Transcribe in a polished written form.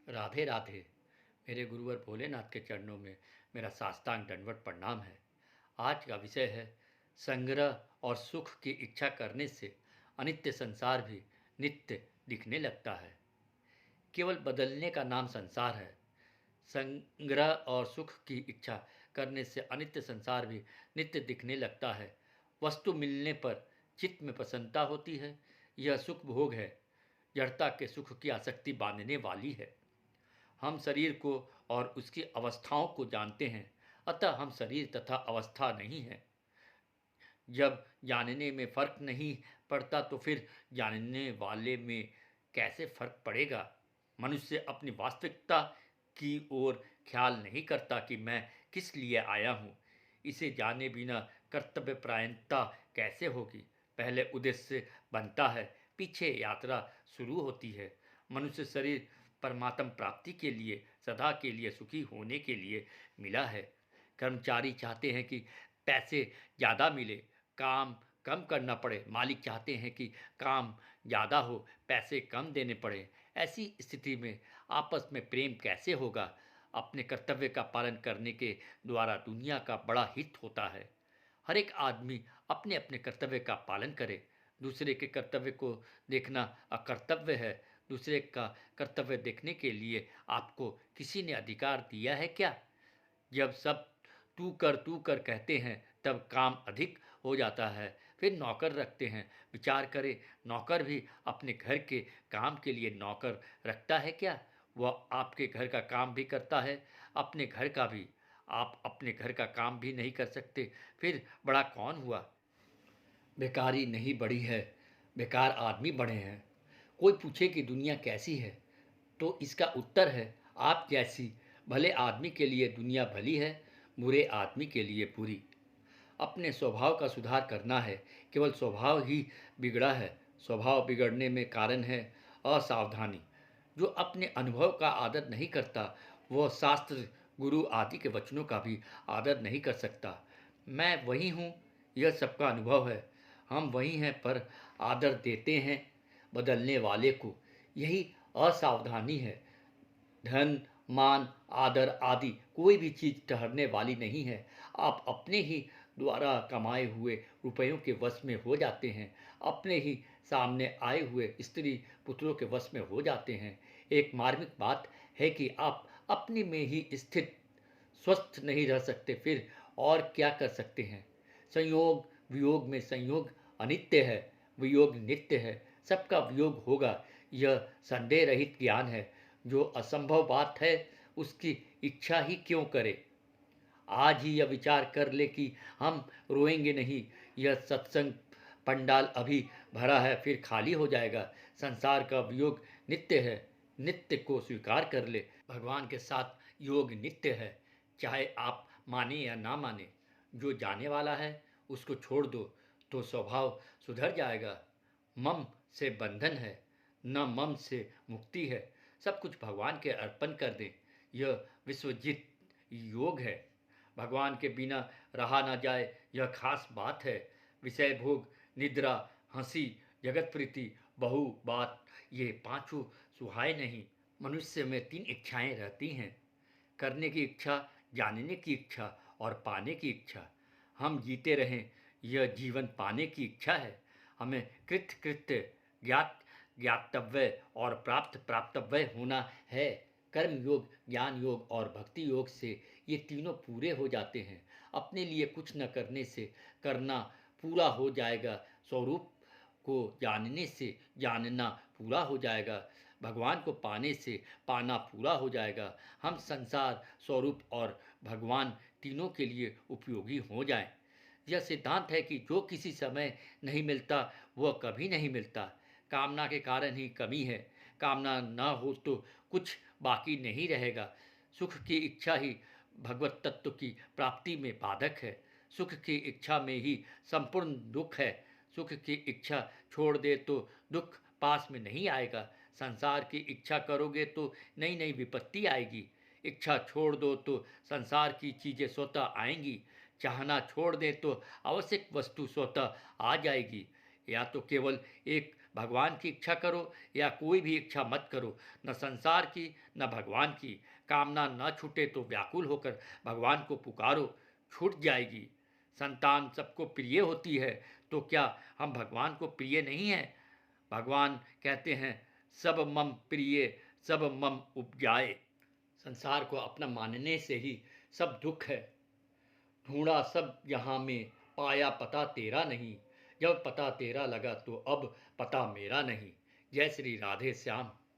राधे राधे। मेरे गुरुवर भोलेनाथ के चरणों में मेरा साष्टांग दंडवत प्रणाम है। आज का विषय है संग्रह और सुख की इच्छा करने से अनित्य संसार भी नित्य दिखने लगता है। केवल बदलने का नाम संसार है। संग्रह और सुख की इच्छा करने से अनित्य संसार भी नित्य दिखने लगता है। वस्तु मिलने पर चित्त में प्रसन्नता होती है। यह सुख भोग है। जड़ता के सुख की आसक्ति बांधने वाली है। हम शरीर को और उसकी अवस्थाओं को जानते हैं, अतः हम शरीर तथा अवस्था नहीं हैं। जब जानने में फर्क नहीं पड़ता तो फिर जानने वाले में कैसे फर्क पड़ेगा। मनुष्य अपनी वास्तविकता की ओर ख्याल नहीं करता कि मैं किस लिए आया हूँ। इसे जाने बिना कर्तव्य परायणता कैसे होगी। पहले उद्देश्य बनता है, पीछे यात्रा शुरू होती है। मनुष्य शरीर परमात्म प्राप्ति के लिए, सदा के लिए सुखी होने के लिए मिला है। कर्मचारी चाहते हैं कि पैसे ज़्यादा मिले, काम कम करना पड़े। मालिक चाहते हैं कि काम ज़्यादा हो, पैसे कम देने पड़े। ऐसी स्थिति में आपस में प्रेम कैसे होगा। अपने कर्तव्य का पालन करने के द्वारा दुनिया का बड़ा हित होता है। हर एक आदमी अपने अपने कर्तव्य का पालन करे। दूसरे के कर्तव्य को देखना अकर्तव्य है। दूसरे का कर्तव्य देखने के लिए आपको किसी ने अधिकार दिया है क्या। जब सब तू कर कहते हैं तब काम अधिक हो जाता है। फिर नौकर रखते हैं। विचार करें, नौकर भी अपने घर के काम के लिए नौकर रखता है क्या। वह आपके घर का काम भी करता है, अपने घर का भी। आप अपने घर का काम भी नहीं कर सकते, फिर बड़ा कौन हुआ। बेकारी नहीं बढ़ी है, बेकार आदमी बढ़े हैं। कोई पूछे कि दुनिया कैसी है, तो इसका उत्तर है आप जैसी। भले आदमी के लिए दुनिया भली है, बुरे आदमी के लिए बुरी। अपने स्वभाव का सुधार करना है। केवल स्वभाव ही बिगड़ा है। स्वभाव बिगड़ने में कारण है असावधानी। जो अपने अनुभव का आदर नहीं करता, वह शास्त्र, गुरु आदि के वचनों का भी आदर नहीं कर सकता। मैं वही हूँ, यह सबका अनुभव है। हम वही हैं, पर आदर देते हैं बदलने वाले को। यही असावधानी है। धन, मान, आदर आदि कोई भी चीज ठहरने वाली नहीं है। आप अपने ही द्वारा कमाए हुए रुपयों के वश में हो जाते हैं। अपने ही सामने आए हुए स्त्री पुत्रों के वश में हो जाते हैं। एक मार्मिक बात है कि आप अपने में ही स्थित स्वस्थ नहीं रह सकते, फिर और क्या कर सकते हैं। संयोग वियोग में संयोग अनित्य है, वियोग नित्य है। सबका वियोग होगा, यह संदेह रहित ज्ञान है। जो असंभव बात है उसकी इच्छा ही क्यों करे। आज ही यह विचार कर ले कि हम रोएंगे नहीं। यह सत्संग पंडाल अभी भरा है, फिर खाली हो जाएगा। संसार का वियोग नित्य है, नित्य को स्वीकार कर ले। भगवान के साथ योग नित्य है, चाहे आप माने या ना माने। जो जाने वाला है उसको छोड़ दो तो स्वभाव सुधर जाएगा। मम से बंधन है, न मम से मुक्ति है। सब कुछ भगवान के अर्पण कर दें, यह विश्वजित योग है। भगवान के बिना रहा ना जाए, यह खास बात है। विषय भोग, निद्रा, हंसी, जगत प्रीति, बहु बात, ये पांचों सुहाए नहीं। मनुष्य में तीन इच्छाएं रहती हैं, करने की इच्छा, जानने की इच्छा और पाने की इच्छा। हम जीते रहें, यह जीवन पाने की इच्छा है। हमें कृत्य कृत्य, ज्ञात ज्ञातव्य और प्राप्त प्राप्तव्य होना है। कर्म योग, ज्ञान योग और भक्ति योग से ये तीनों पूरे हो जाते हैं। अपने लिए कुछ न करने से करना पूरा हो जाएगा। स्वरूप को जानने से जानना पूरा हो जाएगा। भगवान को पाने से पाना पूरा हो जाएगा। हम संसार, स्वरूप और भगवान तीनों के लिए उपयोगी हो जाएं। यह सिद्धांत है कि जो किसी समय नहीं मिलता वह कभी नहीं मिलता। कामना के कारण ही कमी है। कामना न हो तो कुछ बाकी नहीं रहेगा। सुख की इच्छा ही भगवत तत्व की प्राप्ति में बाधक है। सुख की इच्छा में ही संपूर्ण दुख है। सुख की इच्छा छोड़ दे तो दुख पास में नहीं आएगा। संसार की इच्छा करोगे तो नई नई विपत्ति आएगी। इच्छा छोड़ दो तो संसार की चीज़ें स्वतः आएंगी। चाहना छोड़ दें तो आवश्यक वस्तु स्वतः आ जाएगी। या तो केवल एक भगवान की इच्छा करो या कोई भी इच्छा मत करो, न संसार की न भगवान की। कामना न छूटे तो व्याकुल होकर भगवान को पुकारो, छूट जाएगी। संतान सबको प्रिय होती है, तो क्या हम भगवान को प्रिय नहीं हैं? भगवान कहते हैं, सब मम प्रिय सब मम उपजाए। संसार को अपना मानने से ही सब दुख है। ढूंढा सब यहाँ में, पाया पता तेरा नहीं। जब पता तेरा लगा तो अब पता मेरा नहीं। जय श्री राधे श्याम।